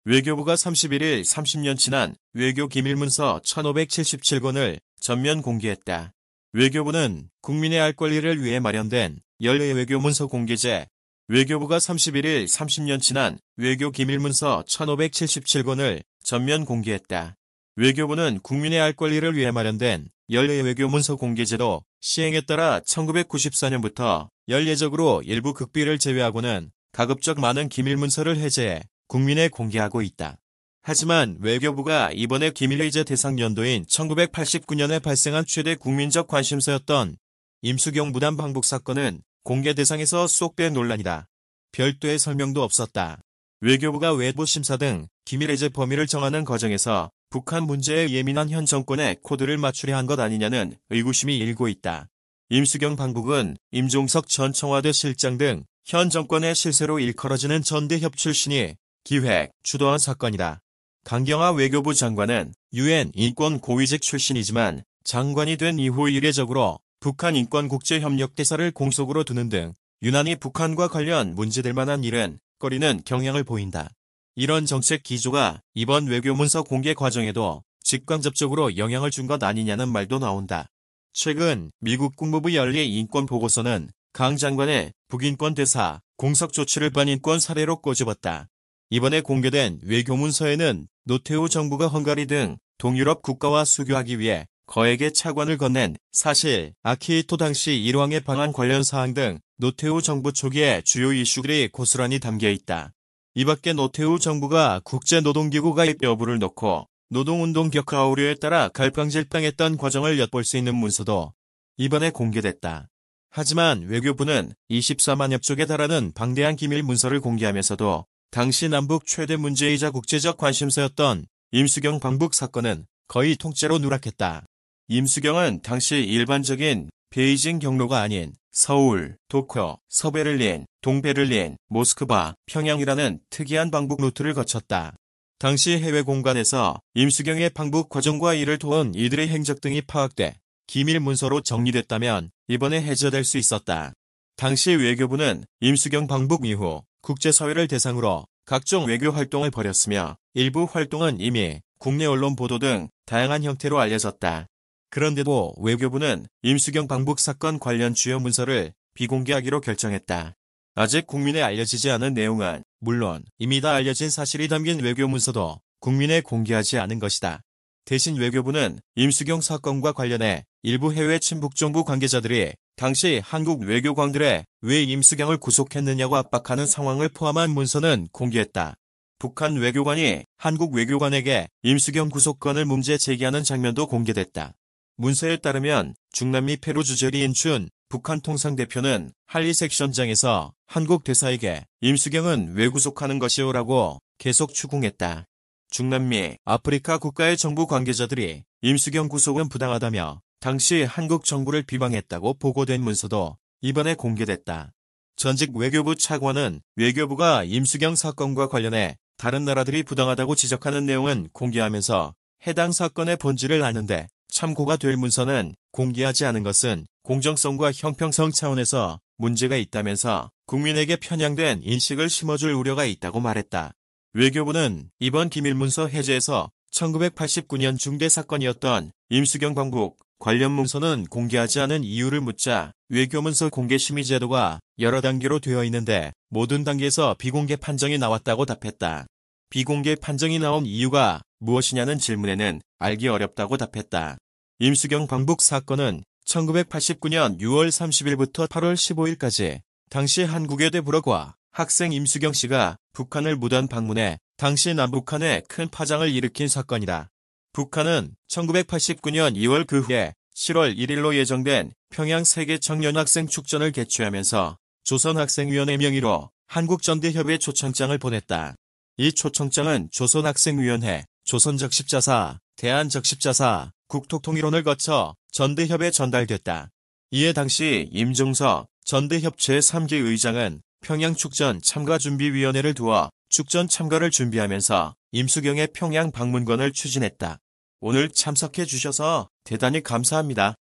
외교부가 31일 30년 지난 외교 기밀문서 1577권을 전면 공개했다. 외교부는 국민의 알 권리를 위해 마련된 연례 외교문서 공개제. 외교부가 31일 30년 지난 외교 기밀문서 1577권을 전면 공개했다. 외교부는 국민의 알 권리를 위해 마련된 연례 외교문서 공개제도 시행에 따라 1994년부터 연례적으로 일부 극비를 제외하고는 가급적 많은 기밀문서를 해제해 국민에 공개하고 있다. 하지만 외교부가 이번에 기밀해제 대상 연도인 1989년에 발생한 최대 국민적 관심사였던 임수경 무단 방북 사건은 공개 대상에서 쏙 뺀 논란이다. 별도의 설명도 없었다. 외교부가 외부 심사 등 기밀해제 범위를 정하는 과정에서 북한 문제에 예민한 현 정권의 코드를 맞추려 한 것 아니냐는 의구심이 일고 있다. 임수경 방북은 임종석 전 청와대 실장 등 현 정권의 실세로 일컬어지는 전대협 출신이 기획, 주도한 사건이다. 강경화 외교부 장관은 UN 인권 고위직 출신이지만 장관이 된 이후 이례적으로 북한 인권국제협력대사를 공속으로 두는 등 유난히 북한과 관련 문제될 만한 일은 꺼리는 경향을 보인다. 이런 정책 기조가 이번 외교문서 공개 과정에도 직간접적으로 영향을 준 것 아니냐는 말도 나온다. 최근 미국 국무부 연례 인권보고서는 강 장관의 북인권 대사 공석 조치를 반인권 사례로 꼬집었다. 이번에 공개된 외교문서에는 노태우 정부가 헝가리 등 동유럽 국가와 수교하기 위해 거액의 차관을 건넨 사실, 아키히토 당시 일왕의 방한 관련 사항 등 노태우 정부 초기의 주요 이슈들이 고스란히 담겨 있다. 이 밖에 노태우 정부가 국제노동기구 가입 여부를 놓고 노동운동 격하 오류에 따라 갈팡질팡했던 과정을 엿볼 수 있는 문서도 이번에 공개됐다. 하지만 외교부는 24만여 쪽에 달하는 방대한 기밀 문서를 공개하면서도 당시 남북 최대 문제이자 국제적 관심사였던 임수경 방북 사건은 거의 통째로 누락했다. 임수경은 당시 일반적인 베이징 경로가 아닌 서울, 도쿄, 서베를린, 동베를린, 모스크바, 평양이라는 특이한 방북 루트를 거쳤다. 당시 해외 공간에서 임수경의 방북 과정과 이를 도운 이들의 행적 등이 파악돼 기밀 문서로 정리됐다면 이번에 해제될 수 있었다. 당시 외교부는 임수경 방북 이후 국제사회를 대상으로 각종 외교 활동을 벌였으며 일부 활동은 이미 국내 언론 보도 등 다양한 형태로 알려졌다. 그런데도 외교부는 임수경 방북 사건 관련 주요 문서를 비공개하기로 결정했다. 아직 국민에 알려지지 않은 내용은 물론 이미 다 알려진 사실이 담긴 외교 문서도 국민에 공개하지 않은 것이다. 대신 외교부는 임수경 사건과 관련해 일부 해외 친북 정부 관계자들이 당시 한국 외교관들의 왜 임수경을 구속했느냐고 압박하는 상황을 포함한 문서는 공개했다. 북한 외교관이 한국 외교관에게 임수경 구속건을 문제 제기하는 장면도 공개됐다. 문서에 따르면 중남미 페루 주재리 인춘 북한 통상대표는 할리 섹션장에서 한국 대사에게 임수경은 왜 구속하는 것이오라고 계속 추궁했다. 중남미, 아프리카 국가의 정부 관계자들이 임수경 구속은 부당하다며 당시 한국 정부를 비방했다고 보고된 문서도 이번에 공개됐다. 전직 외교부 차관은 외교부가 임수경 사건과 관련해 다른 나라들이 부당하다고 지적하는 내용은 공개하면서 해당 사건의 본질을 아는데 참고가 될 문서는 공개하지 않은 것은 공정성과 형평성 차원에서 문제가 있다면서 국민에게 편향된 인식을 심어줄 우려가 있다고 말했다. 외교부는 이번 기밀문서 해제에서 1989년 중대 사건이었던 임수경 방북 관련 문서는 공개하지 않은 이유를 묻자 외교문서 공개 심의 제도가 여러 단계로 되어 있는데 모든 단계에서 비공개 판정이 나왔다고 답했다. 비공개 판정이 나온 이유가 무엇이냐는 질문에는 알기 어렵다고 답했다. 임수경 방북 사건은 1989년 6월 30일부터 8월 15일까지 당시 한국외대 불어과 학생 임수경 씨가 북한을 무단 방문해 당시 남북한에 큰 파장을 일으킨 사건이다. 북한은 1989년 2월 그 후에 7월 1일로 예정된 평양 세계 청년학생 축전을 개최하면서 조선학생위원회 명의로 한국전대협에 초청장을 보냈다. 이 초청장은 조선학생위원회, 조선적십자사, 대한적십자사, 국토통일원을 거쳐 전대협에 전달됐다. 이에 당시 임종석 전대협 제3기 의장은 평양축전 참가준비위원회를 두어 축전 참가를 준비하면서 임수경의 평양 방문권을 추진했다. 오늘 참석해 주셔서 대단히 감사합니다.